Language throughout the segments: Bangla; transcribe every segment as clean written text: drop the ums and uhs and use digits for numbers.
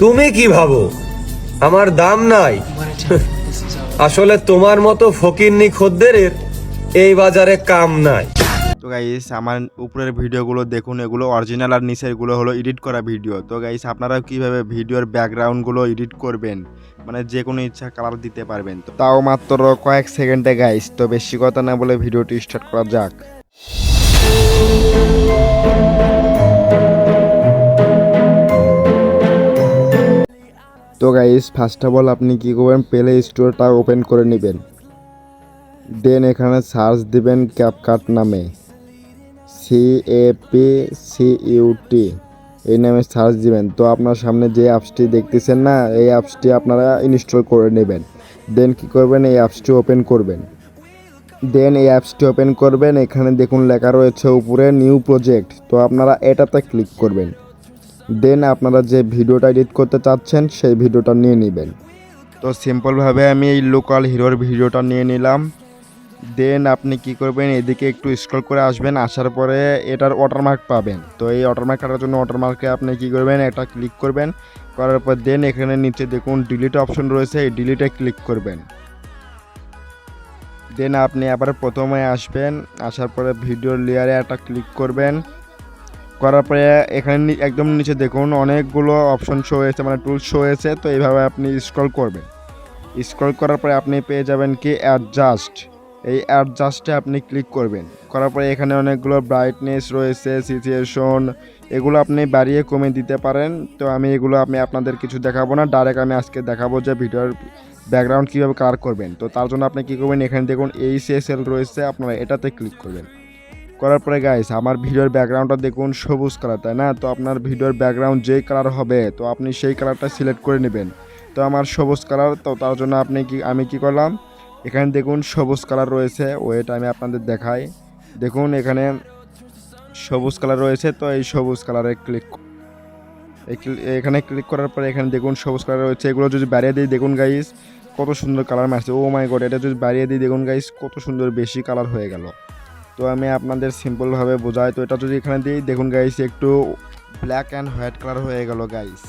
তুমি কি ভাবো আমার দাম নাই? আসলে তোমার মতো ফকিন্নি খদ্দেরের এই বাজারে কাম নাই। তো গাইস আমার উপরের ভিডিওগুলো দেখুন, এগুলো অরিজিনাল আর নিচের গুলো হলো এডিট করা ভিডিও। তো গাইস আপনারা কিভাবে ভিডিওর ব্যাকগ্রাউন্ডগুলো এডিট করবেন, মানে যে কোনো ইচ্ছা কালার দিতে পারবেন, তো তাও মাত্র কয়েক সেকেন্ডে গাইস। তো বেশি কথা না বলে ভিডিওটি স্টার্ট করা যাক। তো গাইস ফার্স্ট অফ অল আপনি কি করবেন, প্লে স্টোরটা ওপেন করে নেবেন। দেন এখানে সার্চ দিবেন ক্যাপকাট নামে, CAPCUT এই নামে সার্চ দিবেন। তো আপনার সামনে যে অ্যাপসটি দেখতেছেন না, এই অ্যাপসটি আপনারা ইনস্টল করে নেবেন। দেন কি করবেন, এই অ্যাপসটি ওপেন করবেন। এখানে দেখুন লেখা রয়েছে উপরে নিউ প্রজেক্ট, তো আপনারা এটাতে ক্লিক করবেন। দেন আপনারা যে ভিডিওটা এডিট করতে চাচ্ছেন সেই ভিডিওটা নিয়ে নেবেন। তো সিম্পলভাবে আমি এই লোকাল হিরোর ভিডিওটা নিয়ে নিলাম। দেন আপনি কি করবেন, এদিকে একটু স্ক্রল করে আসবেন, আসার পরে এটার ওয়াটারমার্ক পাবেন। তো এই ওয়াটারমার্ক কাটার জন্য ওয়াটারমার্কে আপনি কি করবেন, একটা ক্লিক করবেন। করার পর দেন এখানে নিচে দেখুন ডিলিট অপশন রয়েছে, এই ডিলিটে ক্লিক করবেন। দেন আপনি আবার প্রথমে আসবেন, আসার পরে ভিডিও লেয়ারে একটা ক্লিক করবেন। করার পরে এখানে একদম নিচে দেখুন অনেকগুলো অপশন শো হয়েছে, মানে টুলস শো হয়েছে। তো এইভাবে আপনি স্ক্রল করবেন। স্ক্রল করার পরে আপনি পেয়ে যাবেন কি অ্যাডজাস্ট, এই অ্যাডজাস্টে আপনি ক্লিক করবেন। করার পরে এখানে অনেকগুলো ব্রাইটনেস রয়েছে, সিচুয়েশন, এগুলো আপনি বাড়িয়ে কমে দিতে পারেন। তো আমি এগুলো আপনাদের কিছু দেখাবো না, ডাইরেক্ট আমি আজকে দেখাবো যে ভিডিওর ব্যাকগ্রাউন্ড কীভাবে কালার করবেন। তো তার জন্য আপনি কী করবেন, এখানে দেখুন ACSL রয়েছে, আপনারা এটাতে ক্লিক করবেন। করার পরে গাইস আমার ভিডিওর ব্যাকগ্রাউন্ডটা দেখুন সবুজ কালার, তাই না? তো আপনার ভিডিওর ব্যাকগ্রাউন্ড যেই কালার হবে তো আপনি সেই কালারটা সিলেক্ট করে নেবেন। তো আমার সবুজ কালার, তো তার জন্য আমি কি করলাম, এখানে দেখুন সবুজ কালার রয়েছে, ওয়েট আমি আপনাদের দেখাই। দেখুন এখানে সবুজ কালার রয়েছে, তো এই সবুজ কালারে এখানে ক্লিক করার পরে এখানে দেখুন সবুজ কালার রয়েছে। এগুলো যদি বাড়িয়ে দিই দেখুন গাইস কত সুন্দর কালার মারছে। ও মাই গড, এটা যদি বাড়িয়ে দিই দেখুন গাইস কত সুন্দর বেশি কালার হয়ে গেল। তো আমি আপনাদের সিম্পলভাবে বোঝাই, তো এটা যদি এখানে দিই দেখুন গাইস একটু ব্ল্যাক অ্যান্ড হোয়াইট কালার হয়ে গেল গাইস।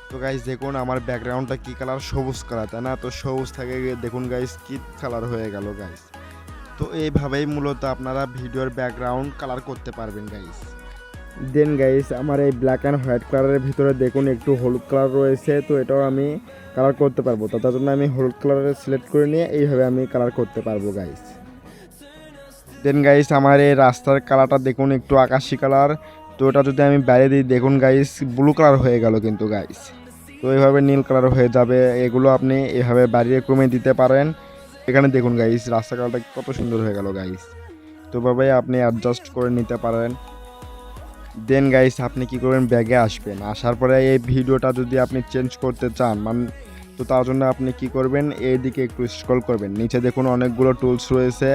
তো গাইস দেখুন আমার ব্যাকগ্রাউন্ডটা কি কালার, সবুজ কালার, তাই না? তো সবুজ থেকে দেখুন গাইস কি কালার হয়ে গেল গাইস। তো এইভাবেই মূলত আপনারা ভিডিওর ব্যাকগ্রাউন্ড কালার করতে পারবেন গাইস। দেন গাইস আমার এই ব্ল্যাক অ্যান্ড হোয়াইট কালারের ভিতরে দেখুন একটু হলুদ কালার রয়েছে, তো এটাও আমি কালার করতে পারবো। তো তার জন্য আমি হলুদ কালারের সিলেক্ট করে নিয়ে এইভাবে আমি কালার করতে পারবো গাইস। দেন গাইস আমার এই রাস্তার কালারটা দেখুন একটু আকাশি কালার, তো ওটা যদি আমি বাইরে দিই দেখুন গাইস ব্লু কালার হয়ে গেল কিন্তু গাইস। তো এইভাবে নীল কালার হয়ে যাবে, এগুলো আপনি এভাবে বাড়িয়ে কমে দিতে পারেন। এখানে দেখুন গাইস রাস্তা কালারটা কত সুন্দর হয়ে গেল গাইস। তো ভাবে আপনি অ্যাডজাস্ট করে নিতে পারেন। দেন গাইস আপনি কি করবেন, ব্যাগে আসবেন, আসার পরে এই ভিডিওটা যদি আপনি চেঞ্জ করতে চান তো তার জন্য আপনি কি করবেন, এইদিকে একটু স্ক্রল করবেন, নিচে দেখুন অনেকগুলো টুলস রয়েছে।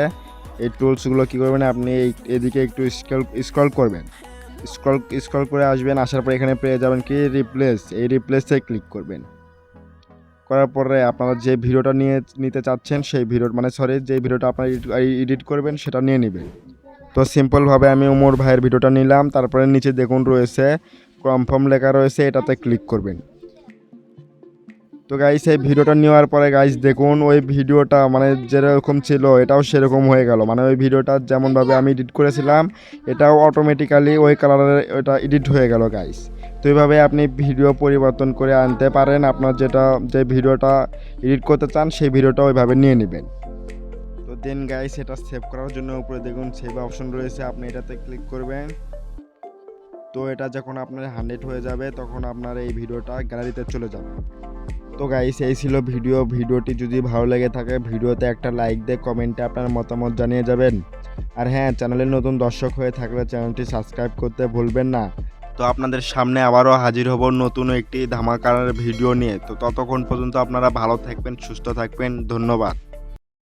এই টুলসগুলো কী করবেন, আপনি এদিকে একটু স্ক্রল করবেন, স্ক্রল করে আসবেন, আসার পরে এখানে পেয়ে যাবেন কি রিপ্লেস, এই রিপ্লেসে ক্লিক করবেন। করার পরে আপনারা যে ভিডিওটা নিতে চাচ্ছেন সেই যে ভিডিওটা আপনারা এডিট করবেন সেটা নিয়ে নেবেন। তো সিম্পলভাবে আমি ওমর ভাইয়ের ভিডিওটা নিলাম, তারপরে নিচে দেখুন রয়েছে কনফার্ম লেখা রয়েছে, এটাতে ক্লিক করবেন। তো গাইস এই ভিডিওটা নেওয়ার পরে গাইস দেখুন ওই ভিডিওটা যেরকম ছিল এটাও সেরকম হয়ে গেল, ওই ভিডিওটা যেমনভাবে আমি এডিট করেছিলাম এটাও অটোমেটিক্যালি ওই কালারের ওটা এডিট হয়ে গেল গাইস। তো এইভাবে আপনি ভিডিও পরিবর্তন করে আনতে পারেন, আপনার যে ভিডিওটা এডিট করতে চান সেই ভিডিওটা ওইভাবে নিয়ে নেবেন। তো দেন গাইস এটা সেভ করার জন্য উপরে দেখুন সেভ অপশন রয়েছে, আপনি এটাতে ক্লিক করবেন। তো এটা যখন আপনার 100 হয়ে যাবে তখন আপনার এই ভিডিওটা গ্যালারিতে চলে যাবে। তো গাইস এই ছিল ভিডিওটি যদি ভালো লেগে থাকে ভিডিওতে একটা লাইক দিয়ে কমেন্টে আপনার মতামত জানিয়ে যাবেন। আর হ্যাঁ, চ্যানেলের নতুন দর্শক হয়ে থাকলে চ্যানেলটি সাবস্ক্রাইব করতে ভুলবেন না। তো আপনাদের সামনে আবারও হাজির হব নতুন একটি ধামাকার ভিডিও নিয়ে। তো ততক্ষণ পর্যন্ত আপনারা ভালো থাকবেন, সুস্থ থাকবেন, ধন্যবাদ।